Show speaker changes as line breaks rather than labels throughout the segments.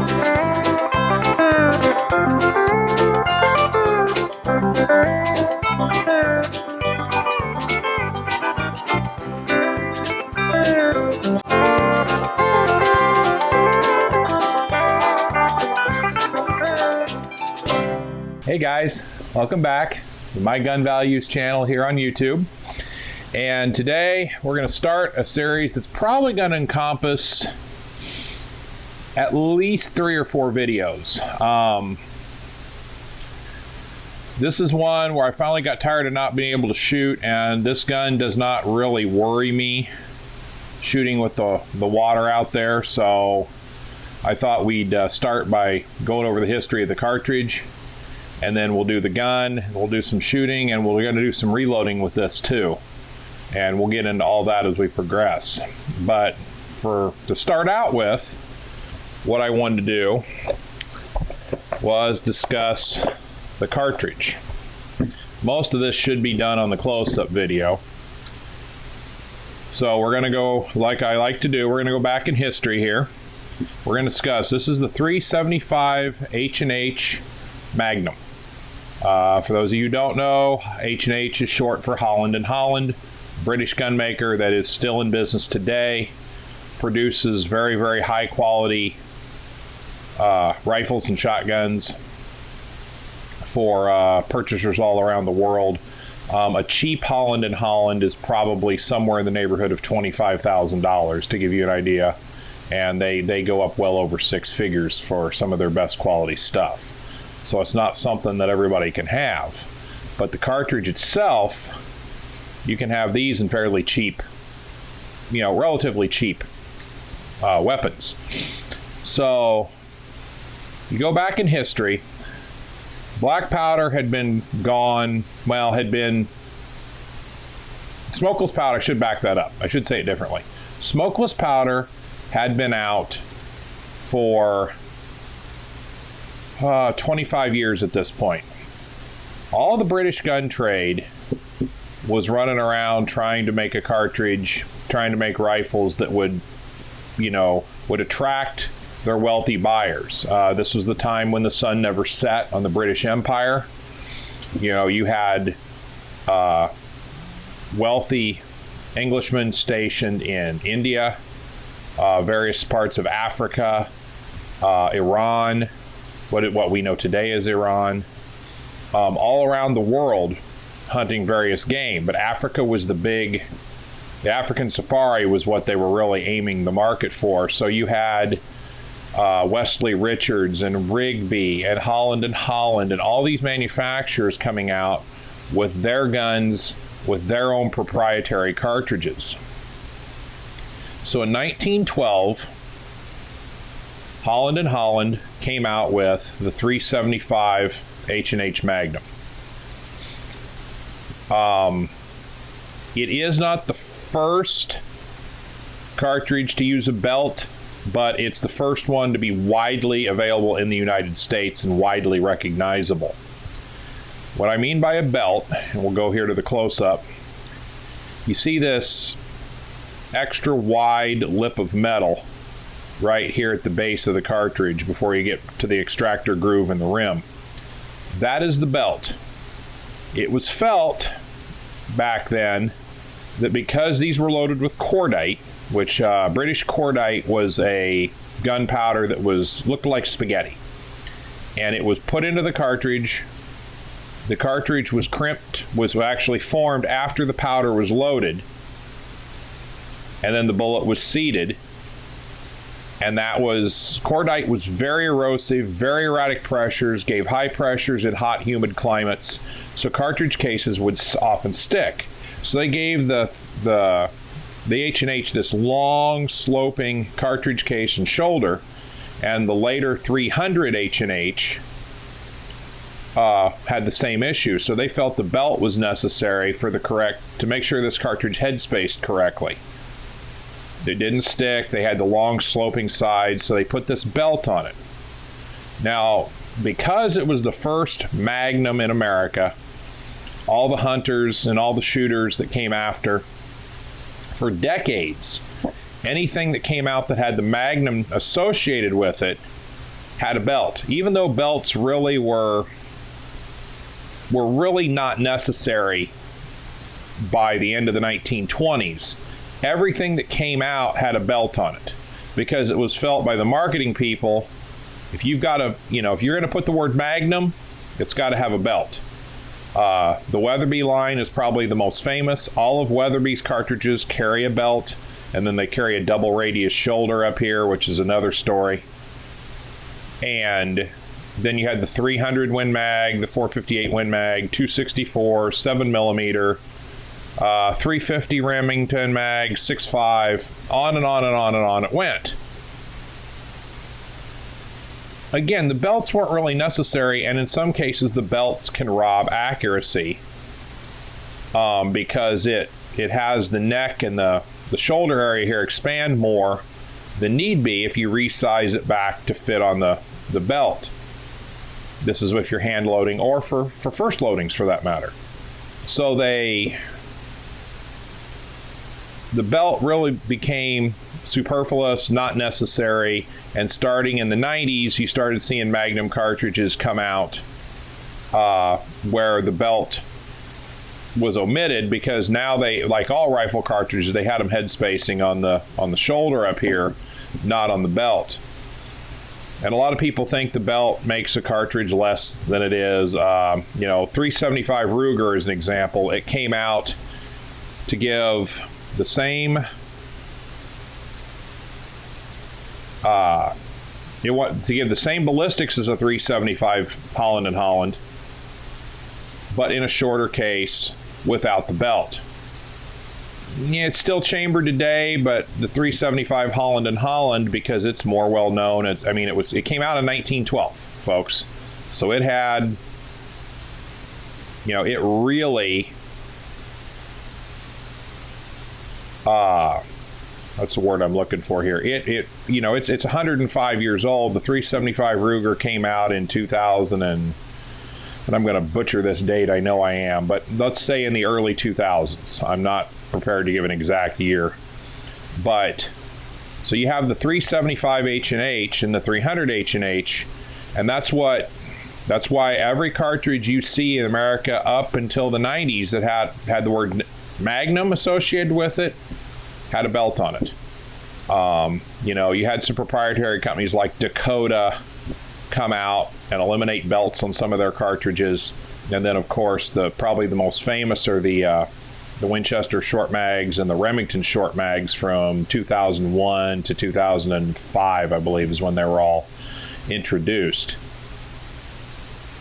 Hey guys, welcome back to my Gun Values channel here on YouTube. And today we're going to start a series that's probably going to encompass at least 3 or 4 videos. This is one where I finally got tired of not being able to shoot, and this gun does not really worry me shooting with the water out there. So I thought we'd start by going over the history of the cartridge. And then we'll do the gun, we'll do some shooting, and we're going to do some reloading with this too. And we'll get into all that as we progress. But to start out with, what I wanted to do was discuss the cartridge. Most of this should be done on the close-up video. So we're going to go, like I like to do, we're going to go back in history here. We're going to discuss, this is the 375 H&H Magnum. For those of you who don't know, H&H is short for Holland & Holland, British gun maker that is still in business today, produces very, very high quality rifles and shotguns for purchasers all around the world. A cheap Holland & Holland is probably somewhere in the neighborhood of $25,000 to give you an idea, and they go up well over 6 figures for some of their best quality stuff. So it's not something that everybody can have. But the cartridge itself, you can have these in fairly cheap, relatively cheap weapons. So you go back in history, black powder had been gone, smokeless powder, I should back that up. I should say it differently. Smokeless powder had been out for 25 years at this point. All the British gun trade was running around trying to make a cartridge, trying to make rifles that would attract their wealthy buyers. This was the time when the sun never set on the British Empire. You had wealthy Englishmen stationed in India, various parts of Africa, Iran, what we know today as Iran, all around the world hunting various game. But Africa was the African safari was what they were really aiming the market for. So you had Wesley Richards and Rigby and Holland & Holland and all these manufacturers coming out with their guns with their own proprietary cartridges. So in 1912, Holland & Holland came out with the 375 H&H Magnum. It is not the first cartridge to use a belt, but it's the first one to be widely available in the United States and widely recognizable. What I mean by a belt, and we'll go here to the close-up, you see this extra wide lip of metal right here at the base of the cartridge before you get to the extractor groove in the rim. That is the belt. It was felt back then that because these were loaded with cordite, which British cordite was a gunpowder that looked like spaghetti, and it was put into the cartridge. The cartridge was crimped, was actually formed after the powder was loaded, and then the bullet was seated. And cordite was very erosive, very erratic pressures, gave high pressures in hot, humid climates, so cartridge cases would often stick. So they gave the H&H this long, sloping cartridge case and shoulder, and the later 300 H&H had the same issue. So they felt the belt was necessary to make sure this cartridge head spaced correctly. They didn't stick. They had the long sloping sides, so they put this belt on it. Now, because it was the first Magnum in America, all the hunters and all the shooters that came after, for decades, anything that came out that had the Magnum associated with it had a belt, even though belts really were really not necessary by the end of the 1920s. Everything that came out had a belt on it because it was felt by the marketing people, if you've got a, if you're going to put the word Magnum, it's got to have a belt. The Weatherby line is probably the most famous. All of Weatherby's cartridges carry a belt, and then they carry a double radius shoulder up here, which is another story. And then you had the 300 Win Mag, the 458 Win Mag, 264, 7mm, 350 Remington Mag, 6.5, on and on and on and on it went. Again, the belts weren't really necessary, and in some cases the belts can rob accuracy because it has the neck and the shoulder area here expand more than need be if you resize it back to fit on the belt. This is if you're hand loading or for first loadings for that matter. So the belt really became superfluous, not necessary, and starting in the 90s, you started seeing Magnum cartridges come out where the belt was omitted because now they, like all rifle cartridges, they had them head spacing on the shoulder up here, not on the belt. And a lot of people think the belt makes a cartridge less than it is. 375 Ruger is an example. It came out to give the same the same ballistics as a 375 Holland & Holland, but in a shorter case without the belt. Yeah, it's still chambered today, but the 375 Holland & Holland, because it's more well known, it came out in 1912, folks. So it had, it really, that's the word I'm looking for here. It's 105 years old. The 375 Ruger came out in 2000 and I'm going to butcher this date. I know I am, but let's say in the early 2000s. I'm not prepared to give an exact year, but so you have the 375 H&H and the 300 H&H, and that's why every cartridge you see in America up until the 90s that had the word Magnum associated with it had a belt on it. You had some proprietary companies like Dakota come out and eliminate belts on some of their cartridges, and then of course probably the most famous are the Winchester short mags and the Remington short mags from 2001 to 2005, I believe, is when they were all introduced,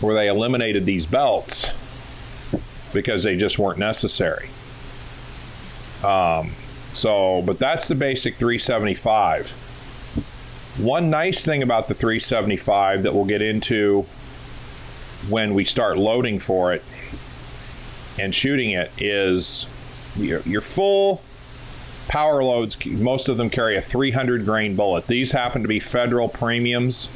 where they eliminated these belts because they just weren't necessary. But that's the basic 375. One nice thing about the 375 that we'll get into when we start loading for it and shooting it is your full power loads. Most of them carry a 300 grain bullet. These happen to be Federal premiums,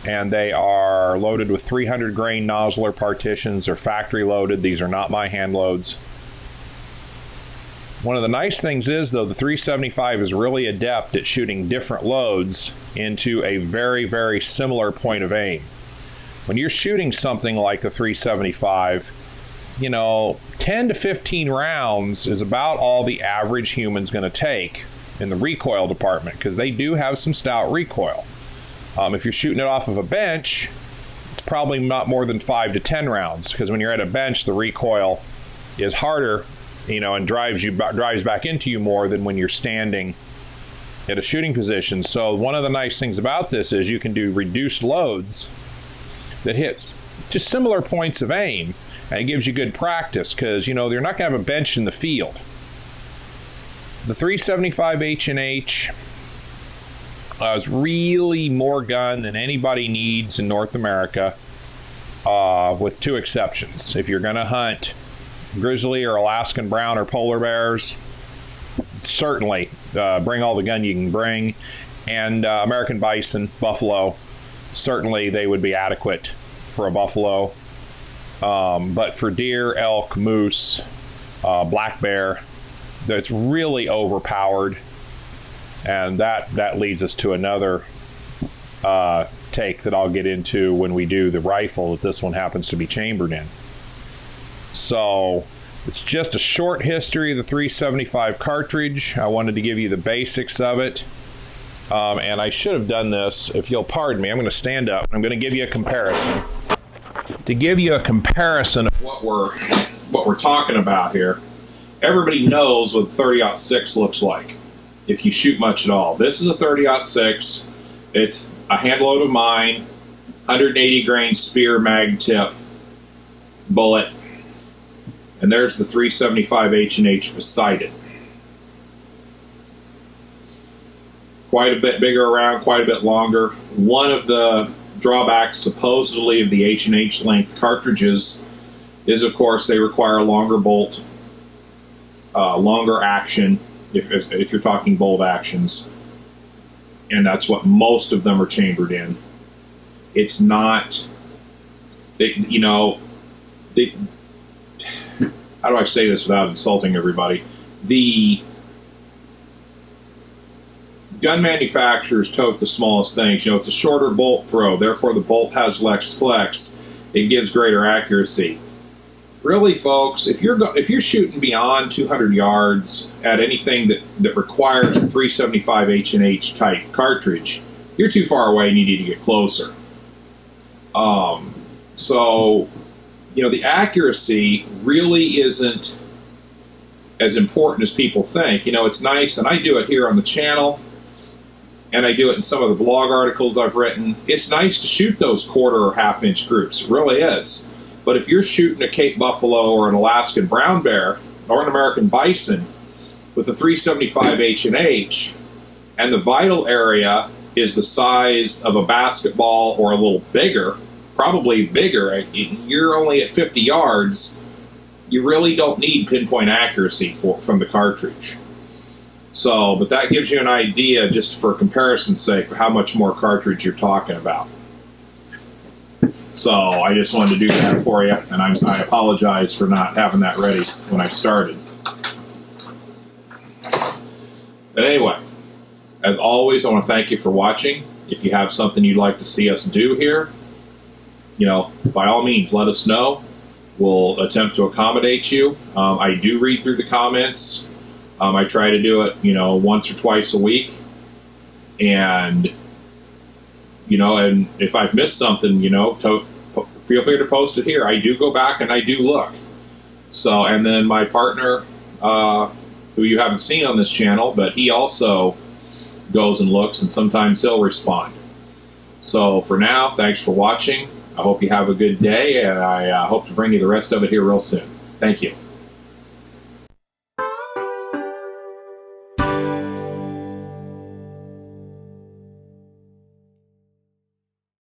and they are loaded with 300 grain nozzler partitions. They're factory loaded. These are not my hand loads. One of the nice things is, though, the 375 is really adept at shooting different loads into a very, very similar point of aim. When you're shooting something like a 375, 10 to 15 rounds is about all the average human's going to take in the recoil department, because they do have some stout recoil. If you're shooting it off of a bench, it's probably not more than 5 to 10 rounds, because when you're at a bench, the recoil is harder, and drives back into you more than when you're standing at a shooting position. So one of the nice things about this is you can do reduced loads that hit just similar points of aim, and it gives you good practice, because they're not going to have a bench in the field. The 375 H&H is really more gun than anybody needs in North America, with two exceptions. If you're going to hunt grizzly or Alaskan brown or polar bears, certainly bring all the gun you can bring. And American bison, buffalo, certainly they would be adequate for a buffalo. But for deer, elk, moose, black bear, it's really overpowered. And that leads us to another take that I'll get into when we do the rifle that this one happens to be chambered in. So it's just a short history of the 375 cartridge. I wanted to give you the basics of it. And I should have done this, if you'll pardon me. I'm going to stand up. I'm going to give you a comparison. To give you a comparison of what we're talking about here, everybody knows what 30-06 looks like if you shoot much at all. This is a 30-06. It's a handload of mine, 180 grain spear mag tip bullet, and there's the 375 H&H beside it. Quite a bit bigger around, quite a bit longer. One of the drawbacks supposedly of the H&H length cartridges is, of course, they require a longer bolt, longer action, if you're talking bolt actions. And that's what most of them are chambered in. It's not, how do I say this without insulting everybody? The gun manufacturers tote the smallest things. It's a shorter bolt throw, therefore the bolt has less flex. It gives greater accuracy. Really, folks, if you're shooting beyond 200 yards at anything that requires a 375 H&H type cartridge, you're too far away and you need to get closer. So, the accuracy really isn't as important as people think. It's nice, and I do it here on the channel, and I do it in some of the blog articles I've written. It's nice to shoot those quarter or half-inch groups. It really is. But if you're shooting a Cape Buffalo or an Alaskan brown bear or an American bison with a 375 H&H, and the vital area is the size of a basketball or a little bigger, probably bigger, you're only at 50 yards, you really don't need pinpoint accuracy from the cartridge. So, but that gives you an idea, just for comparison's sake, for how much more cartridge you're talking about. So I just wanted to do that for you, and I apologize for not having that ready when I started. But anyway, as always, I want to thank you for watching. If you have something you'd like to see us do here, by all means, let us know. We'll attempt to accommodate you. I do read through the comments. I try to do it, once or twice a week. And and if I've missed something, feel free to post it here. I do go back and I do look. So, and then my partner, who you haven't seen on this channel, but he also goes and looks, and sometimes he'll respond. So for now, thanks for watching. I hope you have a good day, and I hope to bring you the rest of it here real soon. Thank you.